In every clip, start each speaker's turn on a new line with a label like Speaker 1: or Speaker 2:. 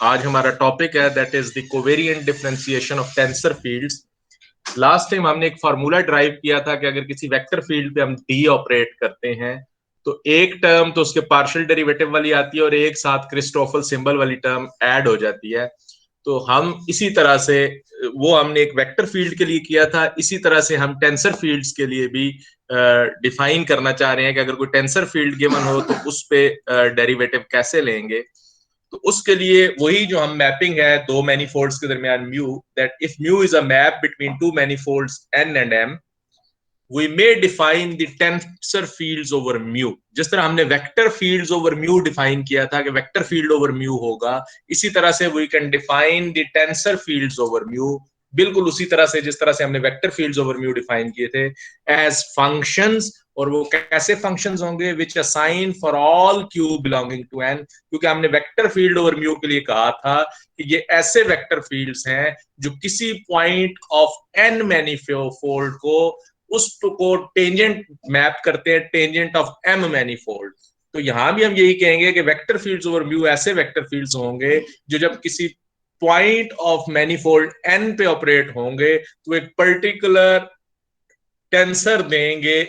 Speaker 1: आज हमारा टॉपिक है that is the covariant differentiation of tensor fields. Last time हमने एक फार्मूला ड्राइव किया था कि अगर किसी वेक्टर फील्ड पे हम डी ऑपरेट करते हैं तो एक टर्म तो उसके पार्शियल डेरिवेटिव वाली आती है और एक साथ क्रिस्टोफल सिंबल वाली टर्म ऐड हो जाती है। तो हम इसी तरह से वो हमने एक वेक्टर फील्ड के लिए किया था, इसी तरह से हम टेंसर फील्ड्स के लिए भी डिफाइन करना चाह रहे हैं कि अगर कोई टेंसर फील्ड गिवन हो तो उस पे डेरिवेटिव कैसे लेंगे। तो उसके लिए वही जो हम मैपिंग है दो मैनीफोल्ड्स के दरमियान mu, that if mu is a map between two manifolds N and M we may define the tensor fields over mu. जिस तरह हमने vector fields over mu define किया था कि वेक्टर फील्ड ओवर म्यू होगा, इसी तरह से we can define the tensor fields over mu, बिल्कुल उसी तरह से जिस तरह से हमने vector fields over mu define किए थे एज फंक्शंस। और वो कैसे फंक्शंस होंगे? Which assign for all Q belonging to N, क्योंकि हमने वेक्टर फील्ड ओवर म्यू के लिए कहा था कि ये ऐसे वेक्टर फील्ड्स हैं जो किसी पॉइंट ऑफ एन मैनीफोल्ड को उसको टेंजेंट मैप करते हैं, टेंजेंट ऑफ एम मैनीफोल्ड। तो यहां भी हम यही कहेंगे कि वेक्टर फील्ड्स ओवर म्यू ऐसे वेक्टर फील्ड्स होंगे जो जब किसी पॉइंट ऑफ मैनीफोल्ड एन पे ऑपरेट होंगे तो एक पर्टिकुलर टेंसर देंगे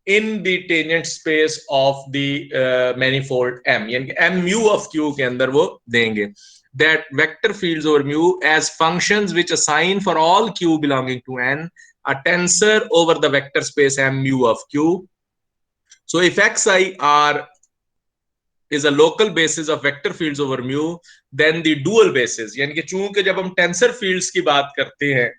Speaker 1: in the tangent space of the manifold M, यानी कि एम म्यू ऑफ क्यू के अंदर वो देंगे। that vector fields over mu as functions which assign for all q belonging to n a tensor over the vector space m mu of q. So if xi are is a local basis of vector fields over mu, then the dual basis, यानी कि चूंकि जब हम tensor fields की बात करते हैं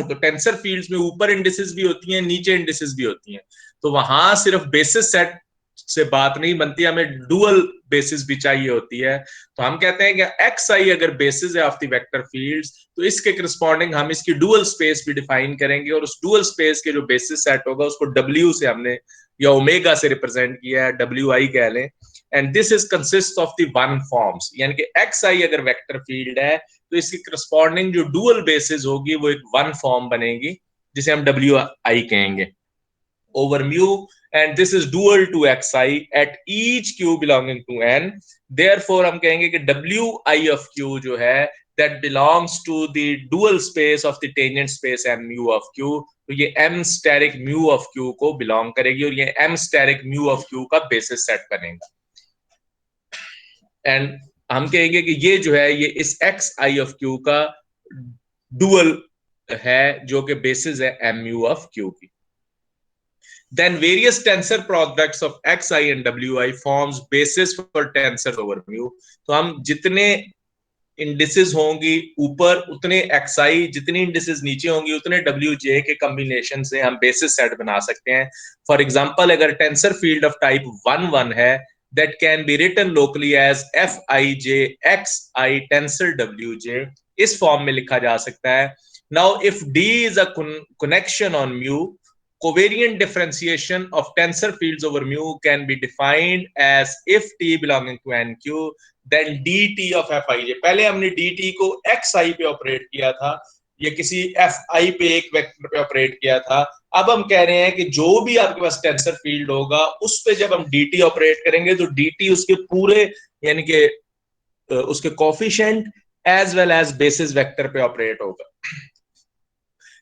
Speaker 1: तो टेंसर फील्ड्स में ऊपर इंडिसेस भी होती हैं, नीचे इंडिसेस भी होती हैं। तो वहां सिर्फ बेसिस सेट से बात नहीं बनती, हमें डुअल बेसिस भी चाहिए होती है। तो हम कहते हैं कि एक्स आई अगर बेसिस है ऑफ द वेक्टर फील्ड्स तो इसके करस्पॉन्डिंग हम इसकी डुअल स्पेस भी डिफाइन करेंगे और उस डुअल स्पेस के जो बेसिस सेट होगा उसको डब्ल्यू से हमने या ओमेगा से रिप्रेजेंट किया है, डब्ल्यू आई कह लें। And this is consist of the one forms, यानी कि एक्स आई अगर वेक्टर फील्ड है तो इसकी करस्पॉन्डिंग जो डुअल बेसिस होगी वो एक वन फॉर्म बनेगी जिसे हम डब्ल्यू आई कहेंगे over mu, and this is dual to xi at each q belonging to n. Therefore हम कहेंगे कि wi of q जो है that belongs to the dual space of the tangent space m mu of q, तो ये m steric mu of q को belong करेगी और ये m steric mu of q का basis set बनेगा। एंड हम कहेंगे कि ये जो है ये इस एक्स आई ऑफ क्यू का डुअल है जो कि बेसिस है एम यू ऑफ क्यू की। Then various tensor products of xi and wi forms basis for tensors over mu. तो हम जितने इंडिसेस होंगी ऊपर उतने xi, जितनी इंडिसेस नीचे होंगी उतने wj के कॉम्बिनेशन से हम बेसिस सेट बना सकते हैं। फॉर एग्जांपल अगर टेंसर फील्ड ऑफ टाइप 1 1 है that can be written locally as fij xi tensor wj, इस फॉर्म में लिखा जा सकता है। Now if d is a connection on mu, covariant differentiation of tensor fields over mu can be defined as if t belonging to nq then dt of fij। पहले हमने dt को xi पे operate किया था, ये किसी fi पे एक वेक्टर पे ऑपरेट किया था। अब हम कह रहे हैं कि जो भी आपके पास टेंसर फील्ड होगा उस पे जब हम dt ऑपरेट करेंगे तो dt उसके पूरे यानी कि उसके coefficient as well as basis vector पे ऑपरेट होगा।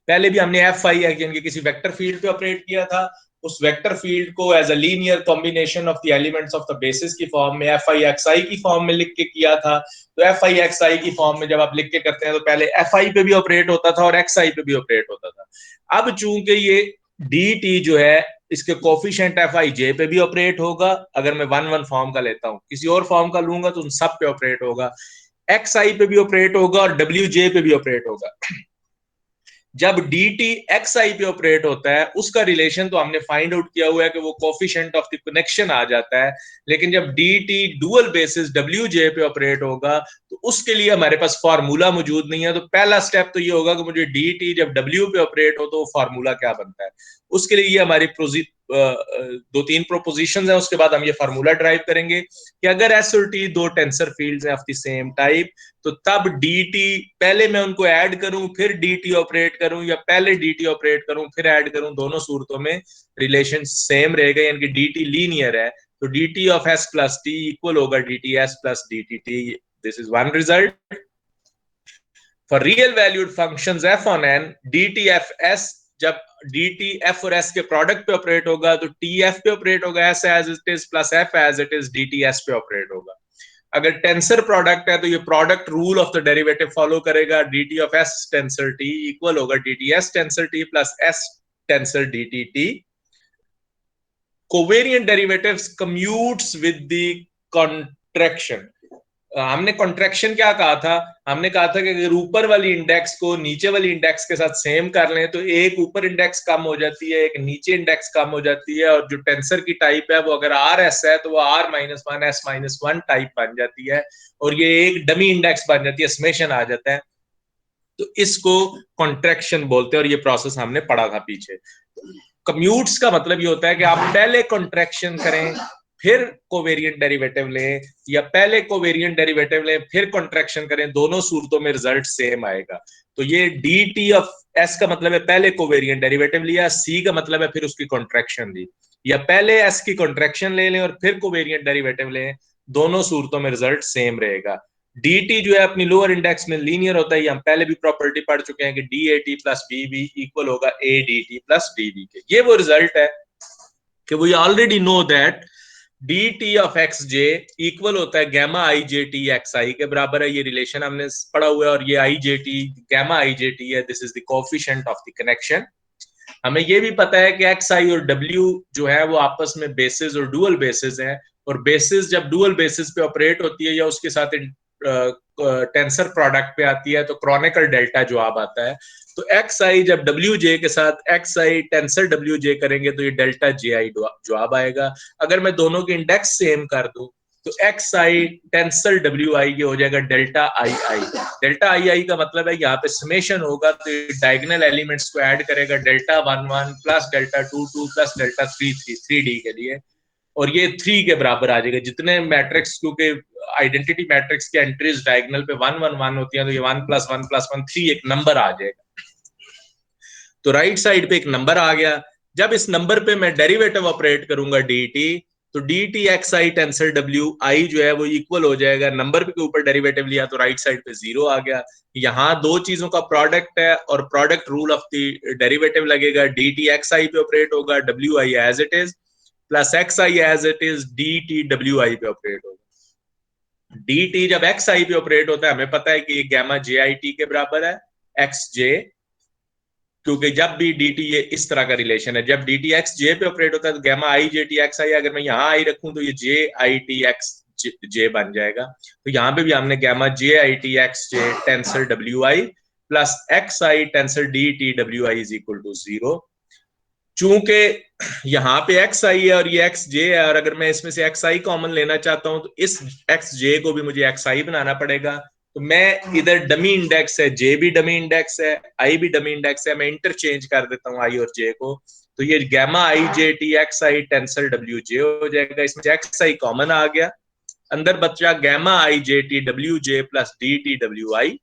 Speaker 1: पहले भी हमने एफ आई यानी कि किसी वेक्टर फील्ड पे ऑपरेट किया था, उस वेक्टर फील्ड को as a linear combination of the elements of the basis की फॉर्म में एफ आई एक्स आई की फॉर्म में लिख के किया था। तो एफ आई एक्स आई की फॉर्म में जब आप लिख के करते हैं तो पहले एफ आई पे भी ऑपरेट होता था और एक्स आई पे भी ऑपरेट होता था। अब चूंकि ये डी टी जो है इसके कोफिशिएंट एफ आई जे पे भी ऑपरेट होगा, अगर मैं 1 1 फॉर्म का लेता हूं, किसी और फॉर्म का लूंगा तो उन सब पे ऑपरेट होगा, एक्स आई पे भी ऑपरेट होगा और डब्ल्यू जे पे भी ऑपरेट होगा। जब डी टी एक्स आई पे ऑपरेट होता है उसका रिलेशन तो हमने फाइंड आउट किया हुआ है कि वो कोफिशिएंट ऑफ द कनेक्शन आ जाता है, लेकिन जब D T dual basis W J पे ऑपरेट होगा तो उसके लिए हमारे पास फार्मूला मौजूद नहीं है। तो पहला स्टेप तो ये होगा कि मुझे डी टी जब डब्ल्यू पे ऑपरेट हो तो वो फार्मूला क्या बनता है। उसके लिए ये हमारी दो तीन प्रोपोजिशन है, उसके बाद हम ये फार्मूला ड्राइव करेंगे कि अगर एस और टी दो टेंसर फील्ड्स हैं ऑफ द सेम टाइप तो तब dt पहले मैं उनको ऐड करूं फिर dt ऑपरेट करूं या पहले dt ऑपरेट करूं फिर ऐड करूं, दोनों सूरतों में रिलेशन सेम रहेगा, यानी कि dt लीनियर है। तो dt of s plus T equal होगा dt s plus dt t, this is one result. For real valued functions f on n dtfs, जब dt f और s के प्रोडक्ट पे ऑपरेट होगा तो tf पे ऑपरेट होगा, s as it is plus f as it is dts पे operate होगा। अगर टेंसर प्रोडक्ट है तो ये product rule of the derivative follow करेगा, dt of s tensor t equal होगा dts tensor t plus s tensor dt t। Covariant derivatives commutes with the contraction. हमने contraction क्या कहा था? हमने कहा था कि अगर ऊपर वाली इंडेक्स को नीचे वाली इंडेक्स के साथ सेम कर लें तो एक ऊपर इंडेक्स कम हो जाती है, एक नीचे इंडेक्स कम हो जाती है, और जो टेंसर की टाइप है वो अगर आर एस है तो वो r minus one S minus one type बन जाती है, और ये एक डमी इंडेक्स बन जाती है, समेशन आ जाता है। तो इसको कॉन्ट्रैक्शन बोलते हैं, और ये प्रोसेस हमने पढ़ा था पीछे। कम्यूट्स का मतलब ये होता है कि आप पहले कॉन्ट्रैक्शन करें फिर कोवेरिएंट डेरिवेटिव लें, या पहले कोवेरिएंट डेरिवेटिव लें फिर कॉन्ट्रैक्शन करें, दोनों सूरतों में रिजल्ट सेम आएगा। तो ये dt ऑफ s का मतलब है पहले कोवेरिएंट डेरिवेटिव लिया, c का मतलब है फिर उसकी कॉन्ट्रैक्शन ली, या पहले s की कॉन्ट्रैक्शन ले लें और फिर कोवेरिएंट डेरिवेटिव लें, दोनों सूरतों में रिजल्ट सेम रहेगा। dt जो है अपनी लोअर इंडेक्स में लीनियर होता है, हम पहले भी प्रॉपर्टी पढ़ चुके हैं कि dat प्लस bb इक्वल होगा adt प्लस db के। ये वो रिजल्ट है कि we already know that dt of X J equal होता है gamma I J T X I के बराबर है। ये रिलेशन हमने पढ़ा हुआ है, और ये आई J T gamma I J T है, this is the coefficient of the connection. हमें ये भी पता है कि एक्स आई और डब्ल्यू जो है वो आपस में बेसिस और डुअल बेसिस है, और बेसिस जब डुअल बेसिस पे ऑपरेट होती है या उसके साथ टेंसर प्रोडक्ट पे आती है तो क्रॉनिकल डेल्टा जवाब आता है। तो एक्स आई जब डब्ल्यू जे के साथ एक्स आई टेंसर डब्ल्यू जे करेंगे तो ये डेल्टा जे आई जवाब आएगा। अगर मैं दोनों के इंडेक्स सेम कर दूं तो एक्स आई टेंसर डब्ल्यू आई ये हो जाएगा डेल्टा आई आई। डेल्टा आई आई का मतलब है यहाँ पे समेशन होगा तो डायगोनल एलिमेंट्स को ऐड करेगा, delta one one plus delta two two plus delta three three three D के लिए, और ये थ्री के बराबर आ जाएगा। जितने मैट्रिक्स, क्योंकि आइडेंटिटी मैट्रिक्स की एंट्रीज डायगोनल पे वन वन वन होती है, तो ये one plus one plus one three एक नंबर आ जाएगा। तो राइट साइड पे एक नंबर आ गया। जब इस नंबर पे मैं डेरिवेटिव ऑपरेट करूंगा dt, तो dt X I tensor W आई जो है वो इक्वल हो जाएगा, नंबर के ऊपर डेरिवेटिव लिया तो राइट साइड पे जीरो आ गया। यहाँ दो चीजों का प्रोडक्ट है और product rule of the derivative लगेगा, dt एक्स आई पे ऑपरेट होगा, W I as it is, plus X I as it is dt W I पे ऑपरेट होगा। dt जब एक्स आई पे ऑपरेट होता है हमें पता है कि ये गैमा जे आई टी के बराबर है एक्स जे, क्योंकि जब भी dt ये इस तरह का रिलेशन है, जब dt एक्स जे पे ऑपरेट होता है तो gamma I J T X आई, अगर मैं यहाँ आई रखूं तो ये जे आई टी एक्स जे बन जाएगा। तो यहाँ पे भी हमने gamma J I T X J tensor W I plus X I tensor D T W I is equal to zero. चूंकि यहाँ पे एक्स आई है और ये एक्स जे है, और अगर मैं इसमें से एक्स आई कॉमन लेना चाहता हूं तो इस एक्स जे को भी मुझे एक्स आई बनाना पड़ेगा। तो मैं इधर डमी इंडेक्स है, जे भी डमी इंडेक्स है, आई भी डमी इंडेक्स है, मैं इंटरचेंज कर देता हूँ आई और जे को, तो ये gamma I J T X I tensor W जे हो जाएगा। इसमें एक्स आई कॉमन आ गया, अंदर बचा gamma I J T W J plus D T W I.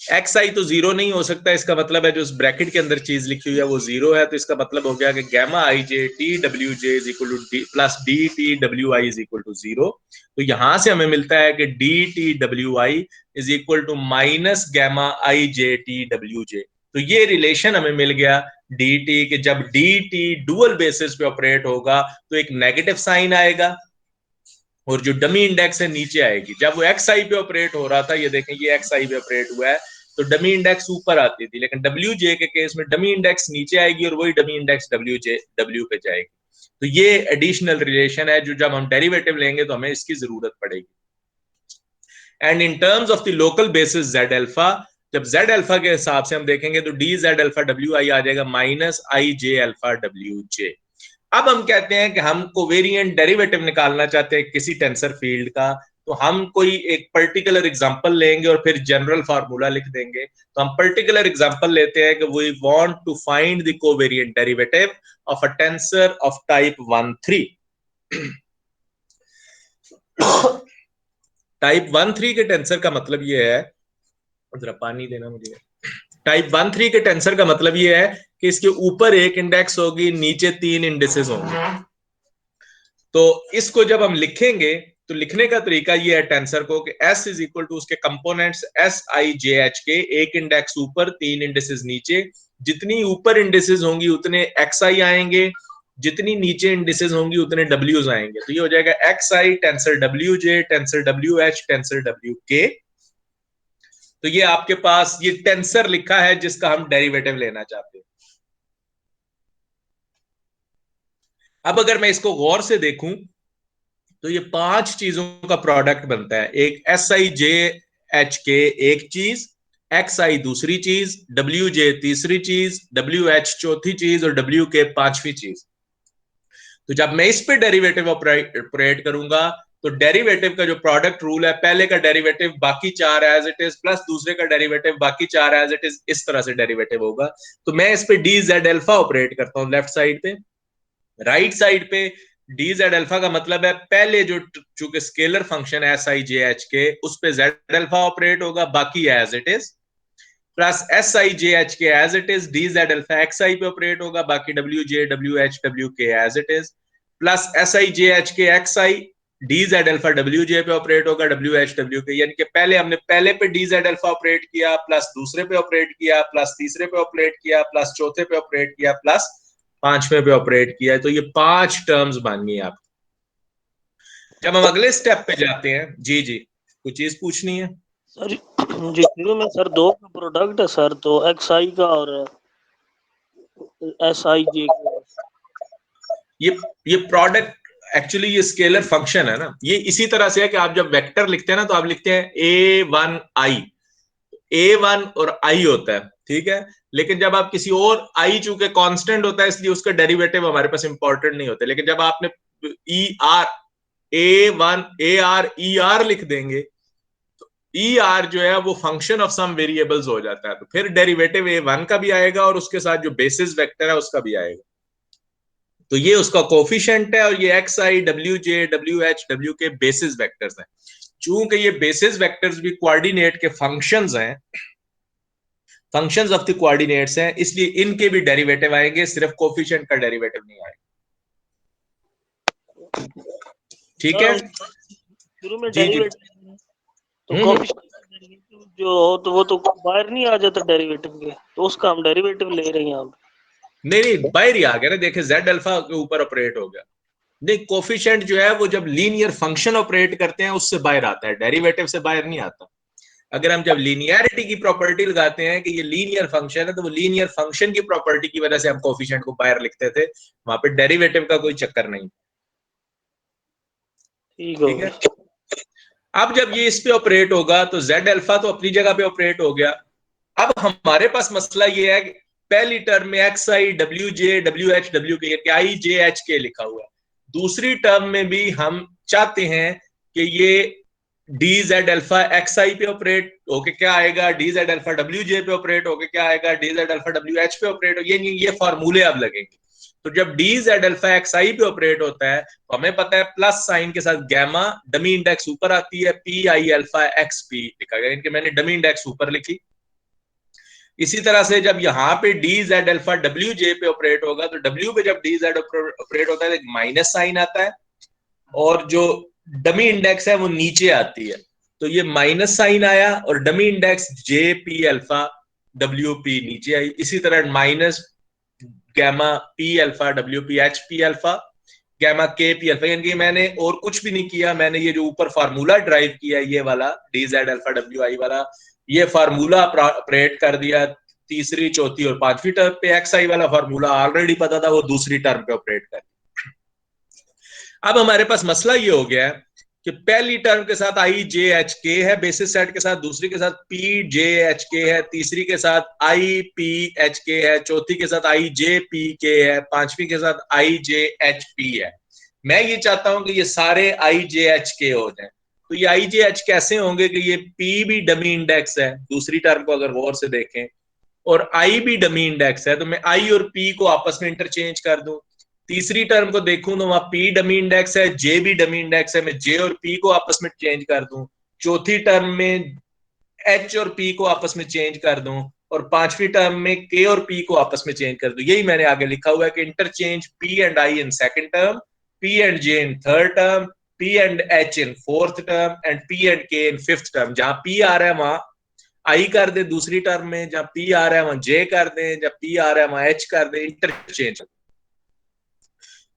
Speaker 1: X I तो जीरो नहीं हो सकता, इसका मतलब है जो उस ब्रैकेट के अंदर चीज लिखी हुई है वो जीरो है, तो इसका मतलब हो गया कि gamma I J T W J is equal to plus D T W I is equal to zero. तो यहां से हमें मिलता है कि D T W I is equal to minus gamma I J T W J. तो ये relation हमें मिल गया डी टी के, जब डी टी डुअल बेसिस पे ऑपरेट होगा तो एक नेगेटिव साइन आएगा और जो डमी इंडेक्स है नीचे आएगी। जब वो एक्स आई पे ऑपरेट हो रहा था, ये देखें ये एक्स आई पे ऑपरेट हुआ है तो डमी इंडेक्स ऊपर आती थी, लेकिन डब्ल्यू जे के केस में डमी इंडेक्स नीचे आएगी और वही डमी इंडेक्स डब्ल्यू पे जाएगी। तो ये एडिशनल रिलेशन है जो जब हम डेरिवेटिव लेंगे तो हमें इसकी जरूरत पड़ेगी। And in terms of the local basis Z alpha, जब जेड अल्फा के हिसाब से हम देखेंगे तो D Z alpha W I आ जाएगा minus I J alpha W J. अब हम कहते हैं कि हम कोवेरिएंट डेरिवेटिव निकालना चाहते हैं किसी टेंसर फील्ड का, तो हम कोई एक पर्टिकुलर एग्जांपल लेंगे और फिर जनरल फार्मूला लिख देंगे। तो हम पर्टिकुलर एग्जांपल लेते हैं कि we want to find the covariant derivative of a tensor of type 1 3। Type 1 3 के टेंसर का मतलब ये है, जरा पानी देना मुझे। टाइप 1 3 के टेंसर का मतलब ये है कि इसके ऊपर एक इंडेक्स होगी, नीचे तीन इंडेक्सेस होंगे। तो इसको जब हम लिखेंगे तो लिखने का तरीका ये है टेंसर को कि S इज इक्वल टू उसके कंपोनेंट्स SI JH के, एक इंडेक्स ऊपर 3 इंडेक्सेस नीचे, जितनी ऊपर इंडेक्सेस होंगी उतने XI आएंगे, जितनी नीचे इंडेक्सेस होंगी उतने W's आएंगे। तो ये हो जाएगा XI tensor WJ tensor WH tensor WK। तो ये आपके पास ये टेंसर लिखा है जिसका हम डेरिवेटिव लेना चाहते हैं। अब अगर मैं इसको गौर से देखूं तो ये 5 चीजों का प्रोडक्ट बनता है। एक SI JH के एक चीज, XI दूसरी चीज, WJ तीसरी चीज, WH चौथी चीज और WK पांचवी चीज। तो जब मैं इस पे डेरिवेटिव ऑपरेट करूंगा तो डेरिवेटिव का जो प्रोडक्ट रूल है, पहले का डेरिवेटिव बाकी 4 एज इट इज प्लस दूसरे का डेरिवेटिव बाकी 4 एज इट इज, इस तरह से डेरिवेटिव होगा। तो मैं इस पे DZ अल्फा ऑपरेट करता हूं लेफ्ट साइड पे। राइट साइड पे DZ अल्फा का मतलब है पहले जो चूंकि स्केलर फंक्शन है SI JH के, उस पे Z अल्फा ऑपरेट होगा बाकी as it is, plus SI JH के as it is, DZ alpha XI पे ऑपरेट होगा बाकी WJ WH WK as it is, plus SI JH के XI DZ अल्फा WJ पे ऑपरेट होगा WH WK। यानी कि पहले हमने पहले पे DZ अल्फा ऑपरेट किया, प्लस दूसरे पे ऑपरेट किया, प्लस तीसरे पे ऑपरेट किया, प्लस चौथे पे ऑपरेट किया, प्लस पांचवें पे ऑपरेट किया है। तो ये 5 टर्म्स बन गई आप। जब हम अगले स्टेप पे जाते हैं, जी जी कुछ चीज पूछनी है
Speaker 2: सर? जी शुरू में सर 2 का प्रोडक्ट है सर, तो XI का और SIJ का।
Speaker 1: ये प्रोडक्ट एक्चुअली ये स्केलर फंक्शन है ना, ये इसी तरह से है कि आप जब वेक्टर लिखते हैं ना तो आप लिखते हैं A1I, A1 और I होता है, ठीक है। लेकिन जब आप किसी और I चूंकि कांस्टेंट होता है इसलिए उसका डेरिवेटिव हमारे पास इंपॉर्टेंट नहीं होता, लेकिन जब आपने ER A1 AR ER लिख देंगे तो ER जो है वो फंक्शन ऑफ सम वेरिएबल्स हो जाता है, तो फिर डेरिवेटिव A1 का भी आएगा और उसके साथ जो बेसिस वेक्टर है उसका भी आएगा। तो ये उसका कोफिशिएंट है और ये XI WJ WH W के बेसिस वेक्टर्स हैं। चूंकि ये बेसिस वेक्टर्स भी कोऑर्डिनेट के फंक्शंस हैं, फंक्शंस ऑफ द कोऑर्डिनेट्स हैं, इसलिए इनके भी डेरिवेटिव आएंगे, सिर्फ कोफिशिएंट का डेरिवेटिव नहीं आएगा। ठीक
Speaker 2: सर
Speaker 1: है
Speaker 2: हम शुरू में
Speaker 1: जी जी।
Speaker 2: डेरिवेटिव तो कोफिशिएंट जो हो तो वो तो बाहर नहीं आ जाता डेरिवेटिव के, तो उसका हम डेरिवेटिव ले रहे हैं यहाँ पे।
Speaker 1: नहीं बाहर ही आ गया ना, देखे Z अल्फा के ऊपर ऑपरेट हो गया। नहीं कोफिशिएंट जो है वो जब लीनियर फंक्शन ऑपरेट करते हैं उससे बाहर आता है, डेरिवेटिव से बाहर नहीं आता। अगर हम जब लीनियरिटी की प्रॉपर्टी लगाते हैं कि ये लीनियर फंक्शन है, तो वो लीनियर फंक्शन की प्रॉपर्टी की वजह से हम कोफिशिएंट को बाहर लिखते थे, वहां पे डेरिवेटिव का कोई चक्कर नहीं। ठीक है। अब जब ये इस पे ऑपरेट होगा तो Z अल्फा तो अपनी जगह पे ऑपरेट हो गया। अब हमारे पास मसला ये है कि पहली टर्म में XI WJ WH WK IJHK लिखा हुआ है, दूसरी टर्म में भी हम चाहते हैं कि ये DZ अल्फा XI पे ऑपरेट होके क्या आएगा, DZ अल्फा WJ पे ऑपरेट होके क्या आएगा, DZ अल्फा WH पे ऑपरेट हो, ये फॉर्मूले अब लगेंगे। तो जब DZ अल्फा XI पे ऑपरेट होता है तो हमें पता है प्लस साइन के साथ गैमा, डमी इंडेक्स ऊपर आती है, PI अल्फा XP लिखा गया, इनके मैंने डमी इंडेक्स ऊपर लिखी। इसी तरह से जब यहाँ पे DZ अल्फा WJ पे ऑपरेट होगा तो W पे जब DZ ऑपरेट होता है तो माइनस साइन आता है और जो डमी इंडेक्स है वो नीचे आती है, तो ये माइनस साइन आया और dummy index JP alpha WP नीचे आई। इसी तरह minus gamma P alpha WP HP alpha gamma KP alpha, यानी कि मैंने और कुछ भी नहीं किया, मैंने ये जो ऊपर फार्मूला ड्राइव किया ये वाला DZ अल्फा WI वाला, ये फार्मूला ऑपरेट कर दिया तीसरी चौथी और पांचवी टर्म पे। XI वाला फार्मूला ऑलरेडी पता था, वो दूसरी टर्म पे ऑपरेट कर। अब हमारे पास मसला ये हो गया है कि पहली टर्म के साथ IJHK है बेसिस सेट के साथ, दूसरी के साथ PJHK है, तीसरी के साथ IPHK है, चौथी के साथ IJPK है, पांचवी के साथ IJHP है। मैं ये चाहता हूं कि ये सारे IJHK हो जाए। तो ये IJH कैसे होंगे कि ये P भी डमी इंडेक्स है, दूसरी टर्म को अगर गौर से देखें, और I भी डमी इंडेक्स है, तो मैं I और P को आपस में इंटरचेंज कर दूं। तीसरी टर्म को देखूं तो वहां P डमी इंडेक्स है, J भी डमी इंडेक्स है, मैं J और P को आपस में चेंज कर दूं। चौथी टर्म में H और P को आपस में चेंज कर दूं और पांचवी टर्म में K और P को आपस में चेंज कर दूं। यही मैंने आगे लिखा हुआ है कि interchange P and I in second term, P and J in third term, P and H in fourth term and P and K in fifth term. जहां P आ रहा है वहां I कर दे दूसरी टर्म में, जहां P आ रहा है वहां J कर दे, जहां P आ रहा है वहां H कर दे, इंटरचेंज।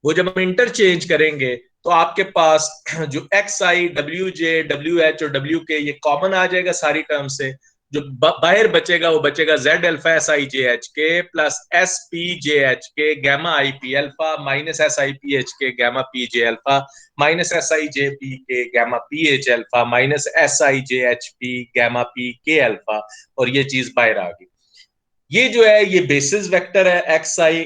Speaker 1: वो जब हम इंटरचेंज करेंगे तो आपके पास जो x I W J W H और डब्ल्यू के ये कॉमन आ जाएगा सारी टर्म से। जो बाहर बचेगा वो बचेगा Z alpha S I J H K plus S P J H K gamma I P alpha minus S I P H K gamma P J alpha minus S I J P K gamma P H alpha minus S I J H P gamma P K alpha, और ये चीज बाहर आ गई। ये जो है ये basis vector है X I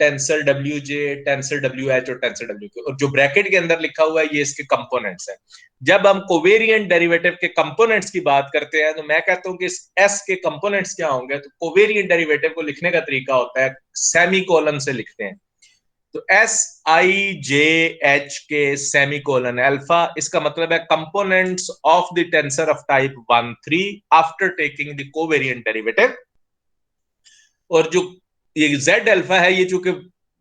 Speaker 1: tensor W J tensor W H और टेंसर डब्ल्यू के, और जो ब्रैकेट के अंदर लिखा हुआ है ये इसके कंपोनेंट्स हैं। जब हम कोवेरिएंट डेरिवेटिव के कंपोनेंट्स की बात करते हैं तो मैं कहता हूं कि इस एस के कंपोनेंट्स क्या होंगे, तो कोवेरिएंट डेरिवेटिव को लिखने का तरीका होता है सेमीकोलन से लिखते हैं। तो एस आई जे एच के सेमीकोलन अल्फा, इसका मतलब है components of the tensor of type 1 3 after taking the covariant derivative. और जो ये जेड अल्फा है ये चूंकि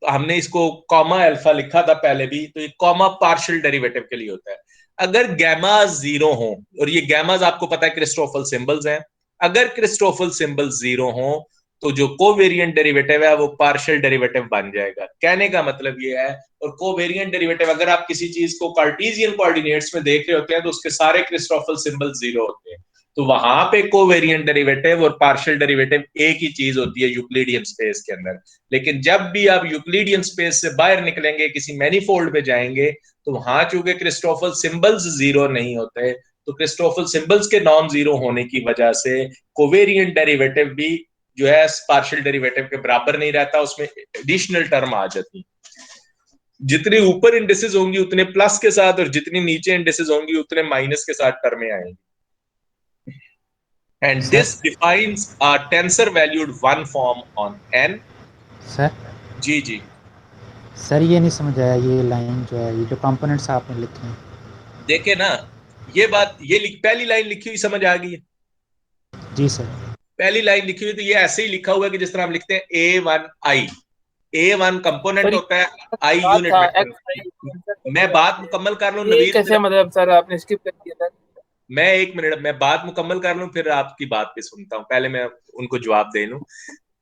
Speaker 1: हमने इसको कॉमा अल्फा लिखा था पहले भी, तो ये कॉमा पार्शियल डेरिवेटिव के लिए होता है। अगर गैमाज जीरो हो, और ये गैमाज आपको पता है क्रिस्टोफल सिंबल्स हैं, अगर क्रिस्टोफल सिंबल्स जीरो हो तो जो कोवेरिएंट डेरिवेटिव है वो पार्शियल डेरिवेटिव बन जाएगा। कहने का मतलब ये है, और कोवेरिएंट डेरिवेटिव अगर आप किसी चीज को कार्टेशियन कोऑर्डिनेट्स में देख रहे होते हैं तो उसके सारे क्रिस्टोफल सिंबल्स जीरो होते हैं, तो वहां पे कोवेरिएंट डेरिवेटिव और पार्शियल डेरिवेटिव एक ही चीज होती है यूक्लिडियन स्पेस के अंदर। लेकिन जब भी आप यूक्लिडियन स्पेस से बाहर निकलेंगे, किसी मैनीफोल्ड में जाएंगे, तो वहां चूंकि क्रिस्टोफल सिंबल्स जीरो नहीं होते, तो क्रिस्टोफल सिंबल्स के नॉन जीरो होने की वजह से कोवेरिएंट डेरिवेटिव भी जो है पार्शियल डेरिवेटिव के बराबर नहीं रहता, उसमें एडिशनल टर्म आ जाती। जितनी ऊपर इंडिसेस होंगी उतने प्लस के साथ, और जितनी नीचे इंडिसेस होंगी उतने माइनस के साथ टर्में आएंगी। And
Speaker 3: sir
Speaker 1: this defines a tensor valued one form on n.
Speaker 3: Sir
Speaker 1: जी जी
Speaker 3: सर ये नहीं समझ आया, ये लाइन जो है, ये जो कंपोनेंट्स आपने लिखे हैं।
Speaker 1: देखे ना, ये बात ये पहली लाइन लिखी हुई समझ आ गई है।
Speaker 3: जी सर।
Speaker 1: पहली लाइन लिखी हुई तो ये ऐसे ही लिखा हुआ है कि जिस तरह हम लिखते हैं A1I, A1 कंपोनेंट होता है, I यूनिट वेक्टर। मैं बात मुकम्मल कर लूं नवीद,
Speaker 4: कैसे मतलब सर आपने स्किप कर दिया था?
Speaker 1: मैं एक मिनट मैं बात मुकम्मल कर लूं फिर आपकी बात भी सुनता हूं, पहले मैं उनको जवाब दे लूं।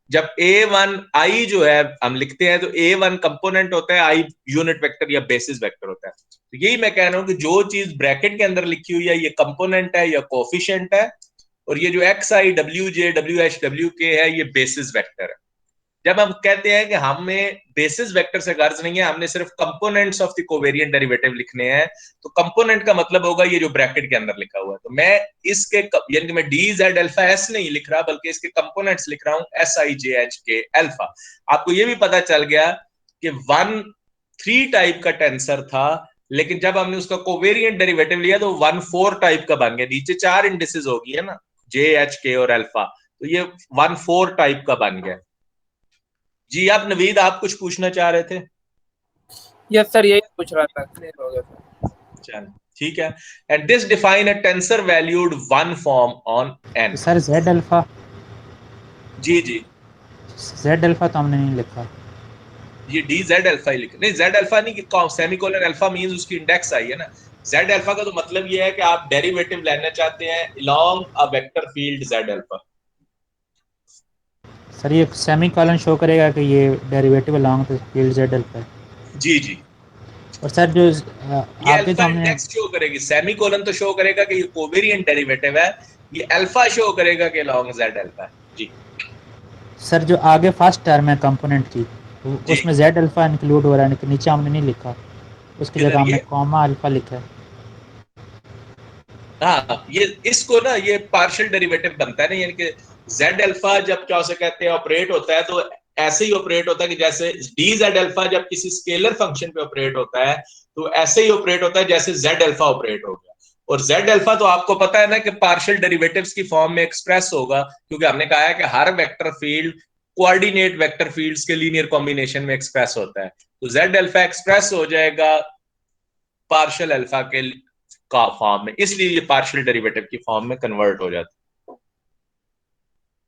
Speaker 1: जब A1I जो है हम लिखते हैं तो A1 कंपोनेंट होता है I यूनिट वेक्टर या बेसिस वेक्टर होता है। तो यही मैं कह रहा हूं कि जो चीज ब्रैकेट के अंदर लिखी हुई है ये कंपोनेंट है या कोफिशिएंट है, और ये जो x I W J W H W के है ये बेसिस वेक्टर है। जब हम कहते हैं कि हमें बेसिस वेक्टर से गर्ज नहीं है, हमने सिर्फ components of the covariant derivative लिखने हैं, तो कंपोनेंट का मतलब होगा ये जो ब्रैकेट के अंदर लिखा हुआ है। तो मैं इसके यानी कि मैं डी जेड अल्फा एस नहीं लिख रहा बल्कि इसके कंपोनेंट्स लिख रहा हूं एस आई जे एच के अल्फा। आपको ये भी पता चल गया कि 1 3 टाइप का टेंसर था, लेकिन जब हमने उसका कोवेरिएंट डेरिवेटिव लिया तो 1 4 टाइप का बन गया। नीचे 4 इंडिसेस होगी है ना, जे एच के और अल्फा, तो ये 1 4 टाइप का बन गया। जी आप नवीद आप कुछ पूछना चाह रहे थे?
Speaker 4: यस सर यही पूछ रहा था, क्लियर हो गया सर।
Speaker 1: चल ठीक है। And this define a tensor valued one form on N.
Speaker 3: Sir Z alpha,
Speaker 1: जी जी
Speaker 3: जेड अल्फा तो हमने नहीं लिखा।
Speaker 1: ये डी जेड अल्फा ही लिखा, नहीं जेड अल्फा नहीं, कि सेमीकोलन अल्फा मींस उसकी इंडेक्स आई है ना। जेड अल्फा का तो मतलब ये है कि आप डेरिवेटिव लेना चाहते हैं along a vector field Z alpha.
Speaker 3: Sir ये सेमी कॉलन शो करेगा कि ये derivative along the field Z alpha है।
Speaker 1: जी जी
Speaker 3: और सर जो
Speaker 1: ये
Speaker 3: आगे
Speaker 1: अल्फा
Speaker 3: जो हमने,
Speaker 1: इंडेक्स शो करेगी, सेमीकोलन तो शो करेगा कि ये कोवेरिएंट डेरिवेटिव है, ये अल्फा शो करेगा कि अलोंग जेड अल्फा है। जी
Speaker 3: सर जो आगे फर्स्ट टर्म है कंपोनेंट की,
Speaker 1: जी
Speaker 3: उसमें जेड अल्फा इंक्लूड हो रहा है, लेकिन नीचे हमने नहीं लिखा, उसकी
Speaker 1: किधर
Speaker 3: जगह हमने
Speaker 1: ये?
Speaker 3: कॉमा अल्फा लिखा है।
Speaker 1: हाँ ये इसको ना ये पार्शियल डेरिवेटिव बनता है ना, यानी कि जेड अल्फा जब क्या उसे कहते हैं ऑपरेट होता है तो ऐसे ही ऑपरेट होता है कि जैसे डी जेड अल्फा जब किसी स्केलर फंक्शन पे ऑपरेट होता है तो ऐसे ही ऑपरेट होता है जैसे जेड अल्फा ऑपरेट हो गया। और जेड अल्फा तो आपको पता है ना कि पार्शियल डेरिवेटिव्स की फॉर्म में एक्सप्रेस होगा, क्योंकि हमने कहा है कि हर vector field coordinate vector fields के लीनियर कॉम्बिनेशन में एक्सप्रेस होता है। तो जेड अल्फा एक्सप्रेस हो जाएगा पार्शियल अल्फा के का फॉर्म में, इसलिए ये पार्शियल डेरिवेटिव की फॉर्म में कन्वर्ट हो जाता है,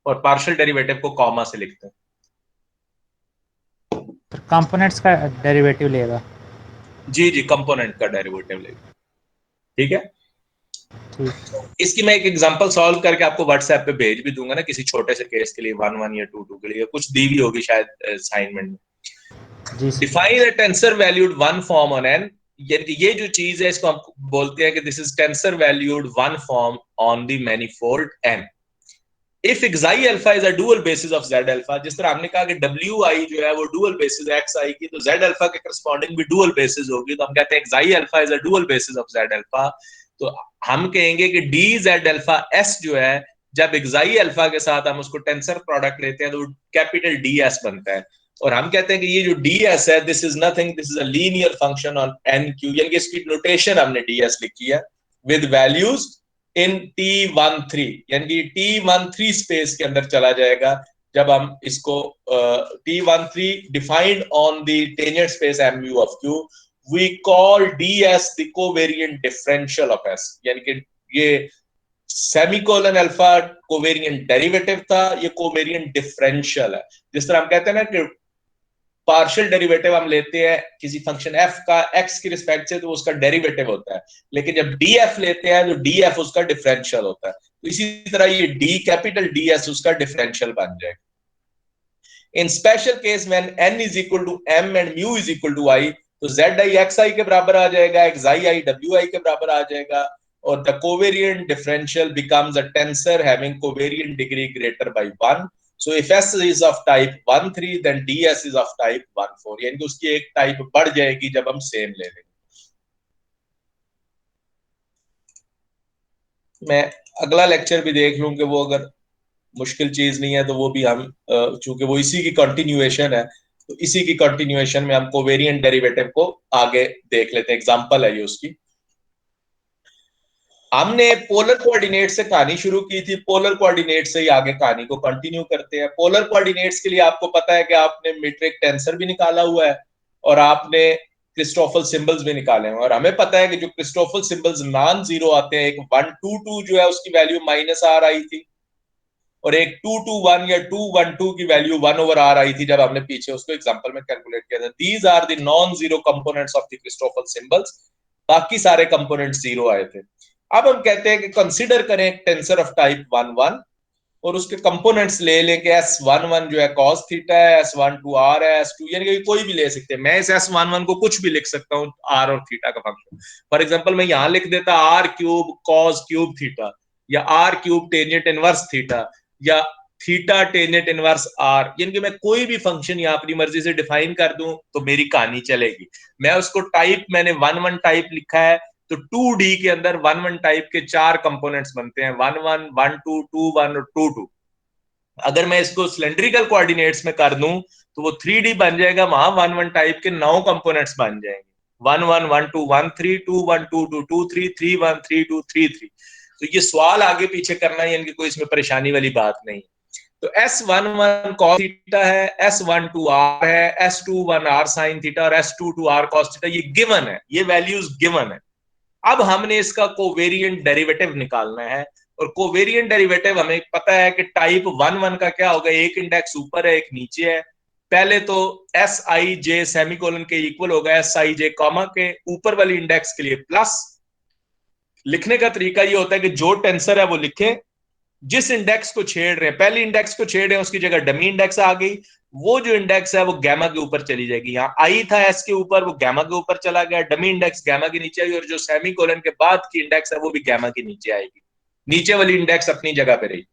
Speaker 1: और पार्शियल डेरिवेटिव को कॉमा से लिखते हैं।
Speaker 3: फिर कंपोनेंट्स का डेरिवेटिव लेगा।
Speaker 1: जी जी, कंपोनेंट का डेरिवेटिव लेगा। ठीक है, इसकी मैं एक एग्जांपल सॉल्व करके आपको व्हाट्सएप पे भेज भी दूंगा ना, किसी छोटे से केस के लिए 1 1 या 2 2 के लिए, कुछ दी भी होगी शायद असाइनमेंट में। Define a tensor valued one form on N, ये जो चीज है इसको हम बोलते हैं कि this is tensor valued one form on the manifold N. If xi alpha is a dual basis of z alpha, जिस तरह हमने कहा कि wi जो है वो डुअल बेसिस है xi की, तो z अल्फा के करस्पॉन्डिंग भी डुअल बेसिस होगी, तो हम कहते हैं xi alpha is a dual basis of z alpha. तो हम कहेंगे कि dz अल्फा s जो है, जब xi अल्फा के साथ हम उसको टेंसर प्रोडक्ट लेते हैं तो कैपिटल ds बनता है। और हम कहते हैं कि ये जो ds है, this is nothing, this is a linear function on nq, यानी कि इसकी नोटेशन हमने ds लिखी है विद वैल्यूज इन T13, यानी कि T13 स्पेस के अंदर चला जाएगा जब हम इसको T13 defined on the tangent space MU of Q, we call DS the covariant differential of S, यानी कि ये सेमीकोलन अल्फा कोवेरिएंट डेरिवेटिव था, ये कोवेरिएंट डिफरेंशियल है। जिस तरह हम कहते हैं ना कि पार्शियल डेरिवेटिव हम लेते हैं किसी फंक्शन f का x की रिस्पेक्ट से, तो उसका डेरिवेटिव होता है, लेकिन जब df लेते हैं तो df उसका डिफरेंशियल होता है। तो इसी तरह ये d कैपिटल ds उसका डिफरेंशियल बन जाएगा। In special case when n is equal to m and mu is equal to i, तो zi xi के बराबर आ जाएगा, xi wi के बराबर आ जाएगा, और the covariant differential becomes a tensor having covariant degree greater by 1। So if S is of type 1 3, then DS is of type 1 4, यानी कि उसकी एक टाइप बढ़ जाएगी जब हम सेम ले लेंगे। मैं अगला लेक्चर भी देख लूं कि वो अगर मुश्किल चीज नहीं है तो वो भी हम, चूंकि वो इसी की कंटिन्यूएशन है, तो इसी की कंटिन्यूएशन में हम कोवेरिएंट डेरिवेटिव को आगे देख लेते हैं। एग्जांपल है ये उसकी। हमने पोलर कोऑर्डिनेट से कहानी शुरू की थी, पोलर कोऑर्डिनेट से ही आगे कहानी को कंटिन्यू करते हैं। पोलर कोऑर्डिनेट्स के लिए आपको पता है कि आपने मीट्रिक टेंसर भी निकाला हुआ है और आपने क्रिस्टोफल सिंबल्स भी निकाले हैं, और हमें पता है कि जो क्रिस्टोफल सिंबल्स नॉन जीरो आते हैं, एक 1 2 2 जो है उसकी वैल्यू -r आई थी, और एक 2 2 1 या 2 1 2 की वैल्यू 1/r आई थी जब हमने पीछे उसको एग्जांपल में कैलकुलेट किया था। These are the non zero components of the Christoffel symbols, बाकी सारे कंपोनेंट्स जीरो आए थे। अब हम कहते हैं कि कंसीडर करें एक टेंसर ऑफ टाइप 1 1 और उसके कंपोनेंट्स ले लें कि S11 जो है cos थीटा है, S12 r है, S2 यानी कि कोई भी ले सकते हैं। मैं इस S11 को कुछ भी लिख सकता हूँ r और थीटा का फंक्शन। फॉर एग्जांपल मैं यहां लिख देता r³ cos क्यूब थीटा, या r³ टेंजेंट इनवर्स थीटा, या थीटा टेंजेंट इनवर्स r, यानी कि मैं कोई भी फंक्शन यहाँ अपनी मर्जी से डिफाइन कर दूं तो मेरी कहानी चलेगी। मैं उसको टाइप, मैंने 1 1 टाइप लिखा है, तो 2D के अंदर 1 1 टाइप के 4 कंपोनेंट्स बनते हैं, 1 1 1 2 2 1 और 2 2। अगर मैं इसको सिलेंड्रिकल कोऑर्डिनेट्स में कर दूं तो वो 3D बन जाएगा, वहां 1 1 टाइप के 9 कंपोनेंट्स बन जाएंगे, 1 1 1 2 1 3 2 1 2 2 2 3 3 1 3 2 3 3। तो ये सवाल आगे पीछे करना है, यानी कि कोई इसमें परेशानी वाली बात नहीं। तो S11 cos थीटा है, S12 r है, S21 r sin थीटा और S22 r cos थीटा, ये गिवन है, ये वैल्यूज गिवन है। अब हमने इसका कोवेरिएंट डेरिवेटिव निकालना है, और कोवेरिएंट डेरिवेटिव हमें पता है कि टाइप 1 1 का क्या होगा, एक इंडेक्स ऊपर है एक नीचे है। पहले तो Sij सेमीकोलन के इक्वल होगा Sij कॉमा के ऊपर वाली इंडेक्स के लिए प्लस। लिखने का तरीका ये होता है कि जो टेंसर है वो लिखें, जिस इंडेक्स को छेड़ रहे हैं, पहले इंडेक्स को छेड़ रहे हैं उसकी जगह डमी इंडेक्स आ गई, वो जो इंडेक्स है वो गैमा के ऊपर चली जाएगी। यहाँ आई था एस के ऊपर, वो गैमा के ऊपर चला गया, डमी इंडेक्स गैमा के नीचे आई, और जो सेमीकोलन के बाद की इंडेक्स है वो भी गैमा के नीचे आएगी। नीचे वाली इंडेक्स अपनी जगह पे रही।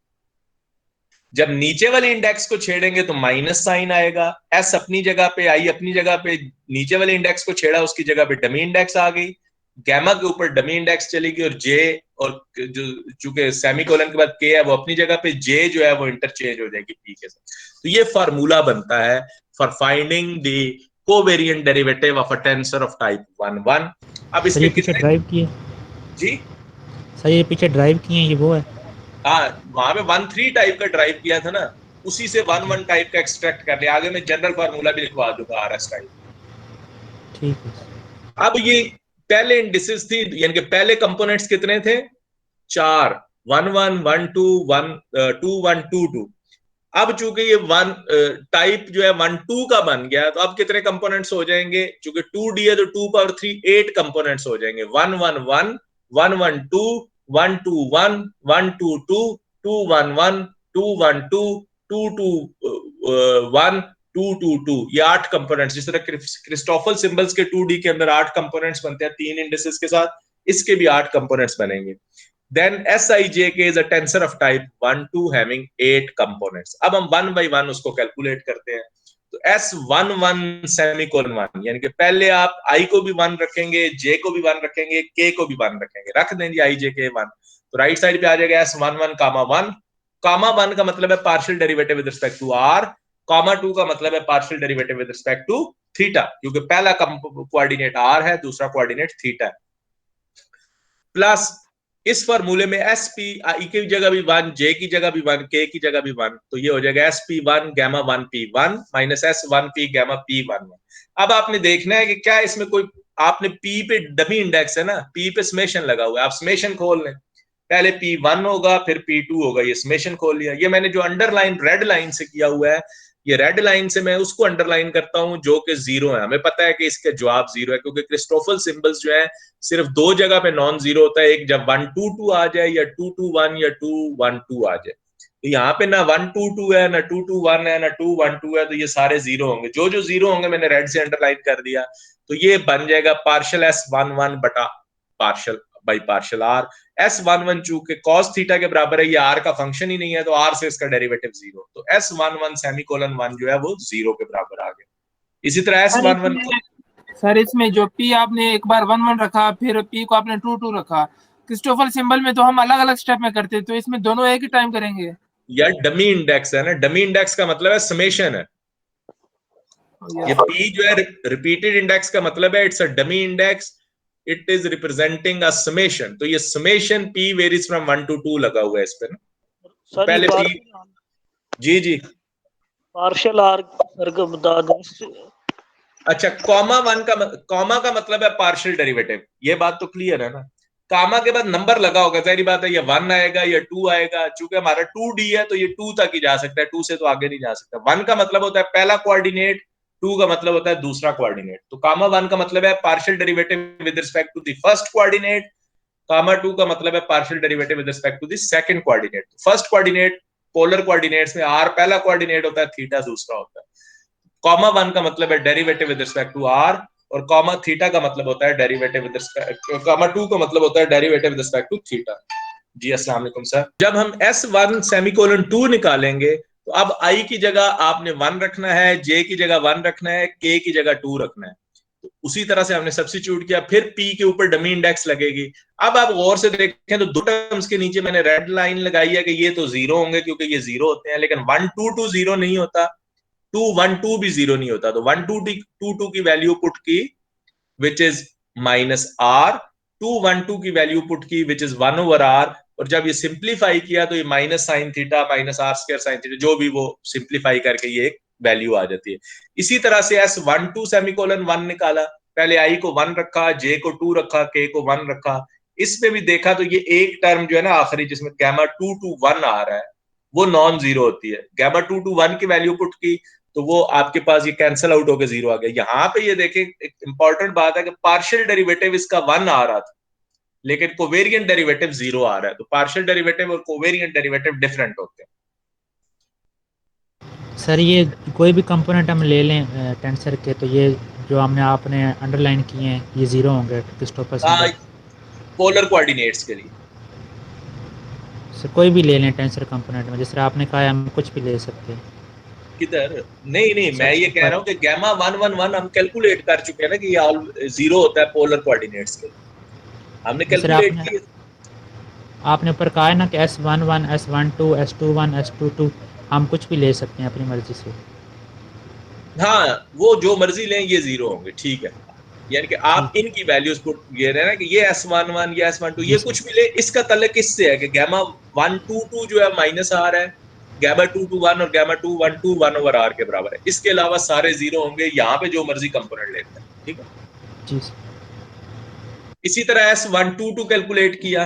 Speaker 1: जब नीचे वाली इंडेक्स को छेड़ेंगे तो माइनस साइन आएगा, एस अपनी जगह पे, आई अपनी जगह पे, नीचे वाले इंडेक्स को छेड़ा उसकी जगह पे डमी इंडेक्स आ गई, गैमा के ऊपर डमी इंडेक्स चलेगी, और जे, और जो चूंकि सेमीकोलन के बाद के है वो अपनी जगह पे, जे जो है वो इंटरचेंज हो जाएगी पी के साथ। तो ये फार्मूला बनता है for finding the covariant derivative of a tensor of type 1 1। अब इसके
Speaker 3: पीछे ड्राइव किए
Speaker 1: जी
Speaker 3: सर, ये पीछे ड्राइव किए, ये वो है।
Speaker 1: हाँ, वहां पे 1 3 टाइप का ड्राइव किया था ना, उसी से 1 1 टाइप का एक्सट्रैक्ट कर लिया। आगे मैं जनरल फार्मूला भी लिखवा दूंगा RS टाइप।
Speaker 3: ठीक है।
Speaker 1: अब ये पहले इंडिसेस थी, यानी कि पहले कंपोनेंट्स कितने थे, 4, 1 1 1 2 1 2 1 2 2। अब चूंकि ये वन टाइप जो है 1 2 का बन गया, तो अब कितने कंपोनेंट्स हो जाएंगे? चूंकि 2D है तो 2 पावर 3 8 कंपोनेंट्स हो जाएंगे। 1 1 1 1 1 2 1 2 1 1 2 2 2 1 1 2 1 2 2 2 1 2 2 2, ये 8 कंपोनेंट्स। जिस तरह क्रिस्टोफल सिंबल्स के 2D के अंदर 8 कंपोनेंट्स बनते हैं 3 इंडिसेस के साथ, इसके भी 8 कंपोनेंट्स बनेंगे। Then Sijk is a tensor of type 1 2 having 8 components. अब हम 1 by 1 उसको कैलकुलेट करते हैं। तो S11 सेमीकोलन 1, यानी कि पहले आप I को भी 1 रखेंगे, J को भी 1 रखेंगे, K को भी 1 रखेंगे, रख देंगे I J K 1। तो राइट साइड पे आ जाएगा S11 कामा 1। कामा 1 का मतलब है partial derivative with respect to R, comma 2 का मतलब है partial derivative with respect to theta, क्योंकि पहला कोऑर्डिनेट R है, दूसरा कोऑर्डिनेट थीटा है। प्लस इस फॉर्मूले में SP I की जगह भी 1, J की जगह भी 1, K की जगह भी 1, तो ये हो जाएगा SP1 gamma 1 P1 minus S1P gamma P1। अब आपने देखना है कि क्या इसमें कोई, आपने P पे डमी इंडेक्स है ना, P पे समेशन लगा हुआ है, आप समेशन खोल लें, पहले P1 होगा फिर P2 होगा, ये समेशन खोल लिया। ये मैंने जो अंडरलाइन रेड लाइन से किया हुआ है, ये रेड लाइन से मैं उसको अंडरलाइन करता हूं जो कि 0 है। हमें पता है कि इसका जवाब 0 है, क्योंकि क्रिस्टोफल सिंबल्स जो है सिर्फ 2 जगह पे नॉन 0 होता है, एक जब 1 2 2 आ जाए या 2 2 1 या 2 1 2 आ जाए। तो यहाँ पे ना 1 2 2 है, ना 2 2 1 है, ना 2 1 2 है, तो ये सारे 0 होंगे। जो जो 0 होंगे मैंने रेड से अंडरलाइन कर दिया, तो ये बन जाएगा पार्शियल S11 बटा partial by partial R। S11 चूंकि cos थीटा के बराबर है, ये R का फंक्शन ही नहीं है, तो R से इसका डेरिवेटिव 0, तो S11 सेमीकोलन 1 जो है वो 0 के बराबर आ गया। इसी तरह S11
Speaker 4: सर इसमें जो P आपने एक बार 1 1 रखा, फिर P को आपने 2 2 रखा, क्रिस्टोफल सिंबल में तो हम अलग अलग स्टेप में करते, तो इसमें दोनों एक ही टाइम करेंगे?
Speaker 1: यार डमी इंडेक्स है ना, डमी इंडेक्स का मतलब है समेशन है। ये P जो है रिपीटेड इंडेक्स का मतलब है it's a dummy index, it is representing a summation. तो ये summation P varies from 1 to 2 लगा हुआ है इस पे ना।
Speaker 2: सर
Speaker 1: पहले P, जी जी
Speaker 2: पार्शियल आर करके बता दें।
Speaker 1: अच्छा, कॉमा का मतलब है पार्शियल डेरिवेटिव, ये बात तो क्लियर है ना। कामा के बाद नंबर लगा होगा, जाहिर बात है, ये 1 आएगा या 2 आएगा, चूंकि हमारा 2D है तो ये 2 तक ही जा सकता है, 2 से तो आगे नहीं जा सकता। 1 का मतलब होता है पहला कोऑर्डिनेट, 2 का मतलब होता है दूसरा कोऑर्डिनेट। तो कामा 1 का मतलब है partial derivative with respect to the first coordinate, comma 2 का मतलब है partial derivative with respect to the second coordinate. First coordinate polar coordinates में R पहला कोऑर्डिनेट होता है, थीटा दूसरा होता है। कॉमा 1 का मतलब है derivative with respect to R, और कॉमा थीटा का मतलब होता है डेरिवेटिव विद रिस्पेक्ट, कॉमा 2 का मतलब होता है derivative with respect to theta. जी अस्सलाम वालेकुम सर। जब हम S1 सेमीकोलन 2 निकालेंगे, तो अब I की जगह आपने 1 रखना है, J की जगह 1 रखना है, K की जगह 2 रखना है। तो उसी तरह से हमने सब्स्टिट्यूट किया, फिर P के ऊपर डमी इंडेक्स लगेगी। अब आप गौर से देखें तो दो टर्म्स के नीचे मैंने रेड लाइन लगाई है कि ये तो 0 होंगे क्योंकि ये 0 होते हैं, लेकिन 1 2 2 0 नहीं होता, 2 1 2 भी 0 नहीं होता। तो 1 2 2 की वैल्यू पुट की विच इज माइनस R, 2 1 2 की वैल्यू पुट की विच इज 1 ओवर R, और जब ये सिंप्लीफाई किया तो ये minus sine theta minus R square sine theta, जो भी वो सिंप्लीफाई करके ये एक वैल्यू आ जाती है। इसी तरह से S12 सेमीकोलन 1 निकाला, पहले I को 1 रखा, J को 2 रखा, K को 1 रखा। इसमें भी देखा तो ये एक टर्म जो है ना आखिरी, जिसमें गैमा 2 2 1 आ रहा है, वो नॉन जीरो होती है। गैमा 2 2 1 की वैल्यू पुट की तो वो आपके पास ये कैंसिल आउट होकर 0 आ गया। यहाँ पे ये देखें, एक इंपॉर्टेंट बात है कि पार्शियल डेरिवेटिव इसका 1 आ रहा था, लेकिन कोवेरिएंट डेरिवेटिव 0 आ रहा है। तो पार्शियल डेरिवेटिव और कोवेरिएंट डेरिवेटिव डिफरेंट होते हैं।
Speaker 3: सर ये कोई भी कंपोनेंट हम ले लें टेंसर के, तो ये जो हमने आपने अंडरलाइन किए हैं ये 0 होंगे क्रिस्टोफर सिंबल?
Speaker 1: पोलर कोऑर्डिनेट्स के लिए
Speaker 3: सर कोई भी ले लें टेंसर कंपोनेंट में, जिस तरह आपने कहा है हम कुछ भी ले सकते हैं।
Speaker 1: किधर? नहीं नहीं, मैं ये कह रहा हूँ कि गैमा 1 1 1 हम कैलकुलेट कर चुके हैं ना कि ये 0 होता है पोलर कोऑर्डिनेट्स के लिए, हमने कैलकुलेट किया।
Speaker 3: आपने ऊपर कहा है ना कि S11 S12 S21 S22 हम कुछ भी ले सकते हैं अपनी मर्जी से।
Speaker 1: हाँ, वो जो मर्जी लें ये 0 होंगे, ठीक है। यानी कि आप इनकी वैल्यूज पुट ये रहे ना कि ये S11 ये S12 ये कुछ भी ले, इसका तल्लुक किससे है कि गैमा 1 2 2 जो है माइनस R है, गैमा 2 2 1 और गैमा 2 1 2 1 ओवर R के बराबर है। इसके अलावा सारे 0 होंगे, यहाँ पे जो मर्जी कंपोनेंट लेते हैं, ठीक है
Speaker 3: जी।
Speaker 1: इसी तरह S122 कैलकुलेट किया,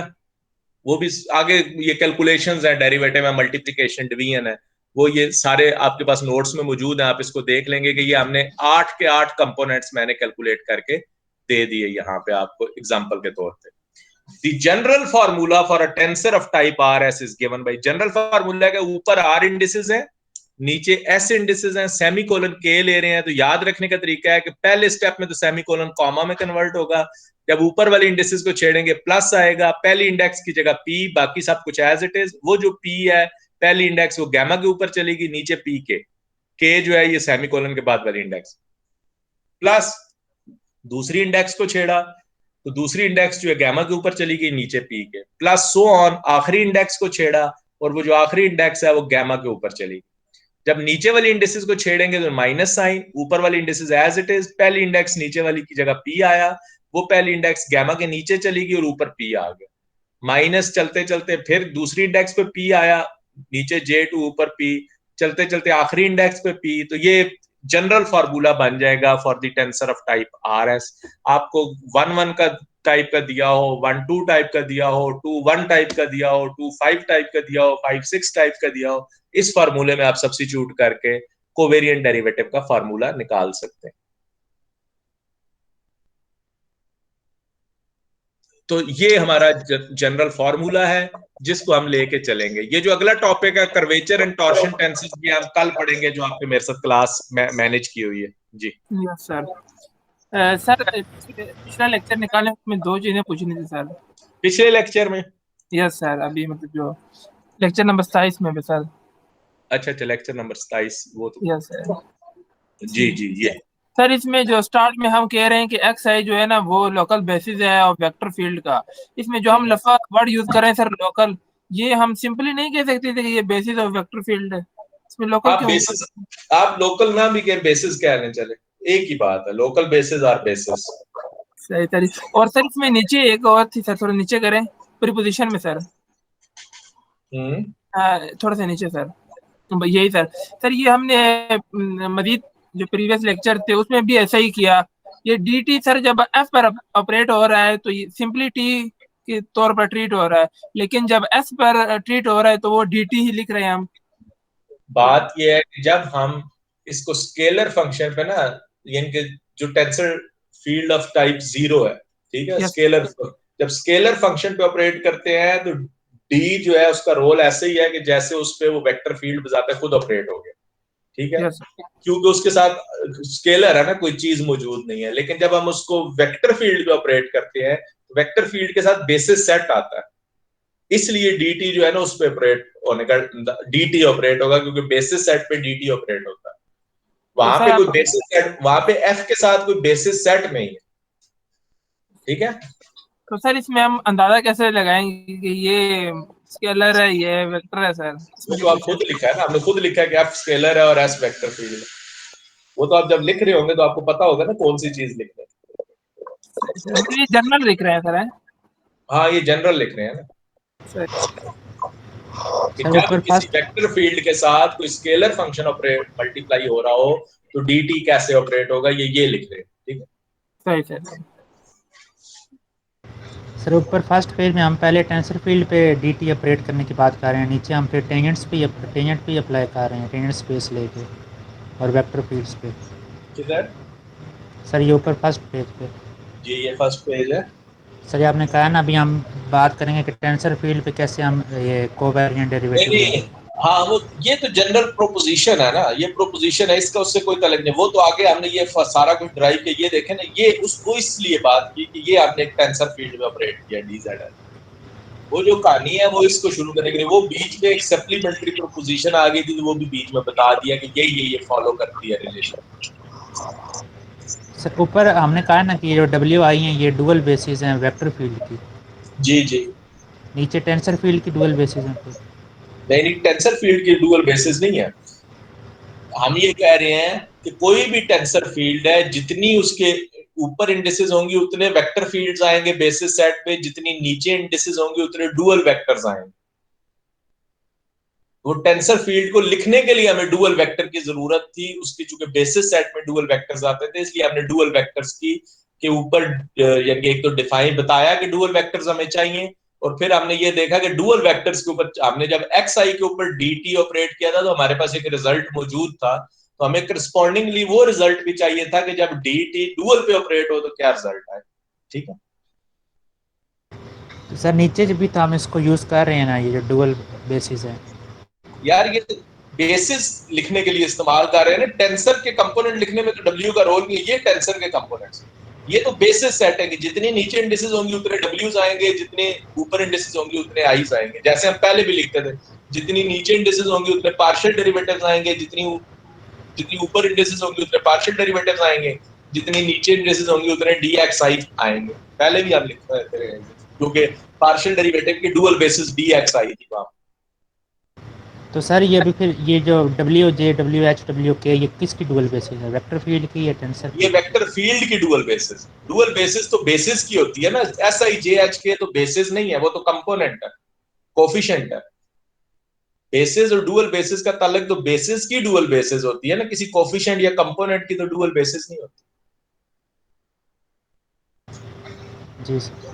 Speaker 1: वो भी आगे ये कैलकुलेशंस है, डेरिवेटिव है, मल्टीप्लिकेशन डिवीजन है। वो ये सारे आपके पास नोट्स में मौजूद हैं, आप इसको देख लेंगे कि ये हमने 8 के 8 कंपोनेंट्स मैंने कैलकुलेट करके दे दिए यहाँ पे आपको एग्जांपल के तौर पे। The general formula for a tensor of type RS is given by general formula के ऊपर R indices हैं, नीचे S indices हैं, सेमीकोलन K ले रहे हैं। तो याद रखने का तरीका है कि पहले स्टेप में तो सेमीकोलन कॉमा में कन्वर्ट होगा, जब ऊपर वाले इंडिसेस को छेड़ेंगे प्लस आएगा, पहली इंडेक्स की जगह P, बाकी सब कुछ एज इट इज। वो जो P है पहली इंडेक्स वो गामा के ऊपर चलेगी, नीचे P के जो है ये सेमीकोलन के बाद वाली इंडेक्स, प्लस दूसरी इंडेक्स को छेड़ा तो दूसरी इंडेक्स जो है गामा के ऊपर चली गई, नीचे P के, प्लस सो ऑन आखिरी इंडेक्स को छेड़ा और वो जो आखिरी इंडेक्स है वो गामा के ऊपर चली गई। जब नीचे वाली इंडेक्सेस को छेड़ेंगे तो माइनस साइन, ऊपर वाली इंडेक्सेस एज इट इज, पहली इंडेक्स नीचे वाली की जगह P आया, वो पहली इंडेक्स गामा के नीचे चली गई और ऊपर P आ गया, माइनस चलते चलते फिर दूसरी इंडेक्स पे P आया, नीचे J2 ऊपर P, चलते चलते आखिरी इंडेक्स पे P। तो ये जनरल फार्मूला बन जाएगा for the tensor of type RS। आपको 1-1 का टाइप का दिया हो, 1-2 टाइप का दिया हो, 2-1 टाइप का दिया हो, 2-5 टाइप का दिया हो, 5-6 टाइप का दिया हो, इस फार्मूले में आप सब्स्टिट्यूट करके कोवेरिएंट डेरिवेटिव का फार्मूला निकाल सकते हैं। तो ये हमारा जनरल फार्मूला है जिसको हम लेके चलेंगे। ये जो अगला टॉपिक है कर्वेचर एंड टॉर्शन टेंसेस भी हम कल पढ़ेंगे, जो आपने मेरे साथ क्लास मैनेज की हुई है। जी
Speaker 4: यस सर। सर पिछला लेक्चर निकालने में 2 चीजें पूछनी थी सर।
Speaker 1: पिछले लेक्चर में?
Speaker 4: यस सर, अभी मतलब जो लेक्चर नंबर 27 में भी सर।
Speaker 1: अच्छा लेक्चर नंबर 27 वो तो।
Speaker 4: Yes sir.
Speaker 1: जी ये
Speaker 4: सर इसमें जो स्टार्ट में हम कह रहे हैं कि एक्स आई जो है ना वो लोकल बेसिस है और वेक्टर फील्ड का, इसमें जो हम लफा वर्ड यूज कर रहे हैं सर लोकल, ये हम सिंपली नहीं कह सकते थे कि ये बेसिस और वेक्टर फील्ड है, इसमें लोकल
Speaker 1: आप बेसिस, आप लोकल ना भी कह बेसिस कहने चले, एक ही बात है, लोकल बेसिस और बेसिस।
Speaker 4: सही तरीके। और सर इसमें नीचे एक और थी सर, थोड़ा नीचे करें प्रीपोजिशन में सर। थोड़ा सा नीचे सर, यही सर। सर ये हमने मजीद जो प्रीवियस लेक्चर थे उसमें भी ऐसा ही किया। ये डी टी सर जब एफ पर ऑपरेट हो रहा है तो ये सिंपली टी के तौर पर ट्रीट हो रहा है, लेकिन जब एस पर ट्रीट हो रहा है तो वो डी टी ही लिख रहे हैं हम।
Speaker 1: बात ये है कि जब हम इसको स्केलर फंक्शन पे ना, यानी कि जो टेंसर फील्ड ऑफ टाइप 0 है, ठीक है, स्केलर, जब स्केलर फंक्शन पे ऑपरेट करते हैं तो डी जो है उसका रोल ऐसे ही है कि जैसे उस पे वो वेक्टर फील्ड बजाते खुद ऑपरेट हो गया, ठीक है, क्योंकि उसके साथ स्केलर है ना, कोई चीज मौजूद नहीं है। लेकिन जब हम उसको वेक्टर फील्ड पे ऑपरेट करते हैं तो वेक्टर फील्ड के साथ बेसिस सेट आता है, इसलिए dt जो है ना उस पे ऑपरेट होने का, dt ऑपरेट होगा क्योंकि बेसिस सेट पे dt ऑपरेट होता है। वहां पे कोई बेसिस सेट, वहां पे f के साथ कोई बेसिस सेट नहीं है, ठीक है।
Speaker 4: तो सर इसमें हम अंदाजा कैसे लगाएंगे कि ये स्केलर है ये वेक्टर है सर?
Speaker 1: जो आप खुद लिखा है ना, हमने खुद लिखा है कि f स्केलर है और s वेक्टर फील्ड है। वो तो आप जब लिख रहे होंगे तो आपको पता होगा ना कौन सी चीज लिख रहे हैं।
Speaker 4: ये जनरल लिख रहे हैं सर?
Speaker 1: हाँ ये जनरल लिख रहे हैं ना कि जब किसी वेक्टर फील्ड के साथ कोई स्केलर फंक्शन ऑपरेट मल्टीप्लाई हो रहा हो तो dt कैसे ऑपरेट होगा, ये लिख रहे हैं, ठीक है।
Speaker 4: सही सर।
Speaker 3: सर ऊपर फर्स्ट पेज में हम पहले टेंसर फील्ड पे dt ऑपरेट करने की बात कर रहे हैं, नीचे हम फिर टेंजेंट्स पे अप्लाई कर रहे हैं, टेंजेंट स्पेस लेके और वेक्टर फील्ड्स पे।
Speaker 1: किधर
Speaker 3: सर? ये ऊपर फर्स्ट पेज पे।
Speaker 1: जी ये फर्स्ट पेज है
Speaker 3: सर। ये आपने कहा ना अभी हम बात करेंगे कि टेंसर फील्ड पे कैसे हम ये कोवेरिएंट डेरिवेटिव।
Speaker 1: हाँ वो ये तो जनरल प्रोपोजिशन है ना, ये प्रोपोजिशन है, इसका उससे कोई ताल्लुक नहीं। वो तो आगे हमने ये सारा कुछ ड्राइव के ये देखे ना, ये उसको इसलिए बात की कि ये हमने एक टेंसर फील्ड में ऑपरेट किया dz। वो जो कहानी है वो इसको शुरू करने के लिए वो बीच में एक सप्लीमेंट्री प्रोपोजिशन आ गई थी, तो वो भी बीच में बता दिया कि ये फॉलो करती है रिलेशन।
Speaker 3: सर ऊपर हमने कहा ना कि ये जो WI हैं ये डुअल बेसिस हैं वेक्टर फील्ड की।
Speaker 1: जी
Speaker 3: नीचे टेंसर फील्ड की डुअल बेसिस हैं।
Speaker 1: नहीं टेंसर फील्ड की डुअल बेसिस नहीं है। हम ये कह रहे हैं कि कोई भी टेंसर फील्ड है, जितनी उसके ऊपर इंडिसेस होंगी उतने वेक्टर फील्ड्स आएंगे बेसिस सेट पे, जितनी नीचे इंडिसेस होंगी उतने डुअल वेक्टर्स आएंगे। वो टेंसर फील्ड को लिखने के लिए हमें डुअल वेक्टर की जरूरत थी, उसकी चूंकि बेसिस सेट में डुअल वेक्टर्स आते थे, इसलिए हमने डुअल वेक्टर्स की के ऊपर यानी एक तो डिफाइन बताया कि डुअल वेक्टर्स हमें चाहिए, और फिर हमने ये देखा कि डुअल वेक्टर्स के ऊपर हमने जब एक्स आई के ऊपर dt ऑपरेट किया था तो हमारे पास एक रिजल्ट मौजूद था, तो हमें करस्पॉन्डिंगली वो रिजल्ट भी चाहिए था कि जब dt डुअल पे ऑपरेट हो तो क्या रिजल्ट आए। ठीक है,
Speaker 3: तो सर नीचे जो भी था हम इसको यूज कर रहे हैं ना, ये जो डुअल बेसिस है।
Speaker 1: यार ये बेसिस लिखने के लिए इस्तेमाल कर रहे हैं ना, टेंसर के कंपोनेंट लिखने में तो w का रोल नहीं है, ये टेंसर के कंपोनेंट्स, ये तो बेसिस सेट है कि जितनी नीचे इंडिसेस होंगी उतने w's आएंगे, जितने ऊपर इंडिसेस होंगी उतने i's आएंगे। जैसे हम पहले भी लिखते थे, जितनी नीचे इंडिसेस होंगी उतने पार्शियल डेरिवेटिव्स आएंगे, जितनी जितनी ऊपर इंडिसेस होंगी उतने पार्शियल डेरिवेटिव्स आएंगे, जितनी नीचे इंडिसेस होंगी उतने dxi आएंगे। पहले भी हम लिखते थे क्योंकि पार्शियल डेरिवेटिव की डुअल बेसिस dxi थी वहां।
Speaker 3: तो सर ये भी फिर ये जो W J W H W के ये किसकी डुअल बेसिस है, वेक्टर फील्ड की या टेंसर
Speaker 1: ये
Speaker 3: की?
Speaker 1: वेक्टर फील्ड की डुअल बेसिस। डुअल बेसिस तो बेसिस की होती है ना, एस आई जे एच के तो बेसिस नहीं है, वो तो कंपोनेंट है, कोफिशिएंट है। बेसिस और डुअल बेसिस का ताल्लुक तो बेसिस की डुअल बेसिस होती है ना, किसी कोफिशिएंट या कंपोनेंट की तो डुअल बेसिस नहीं होती।
Speaker 3: जी सर।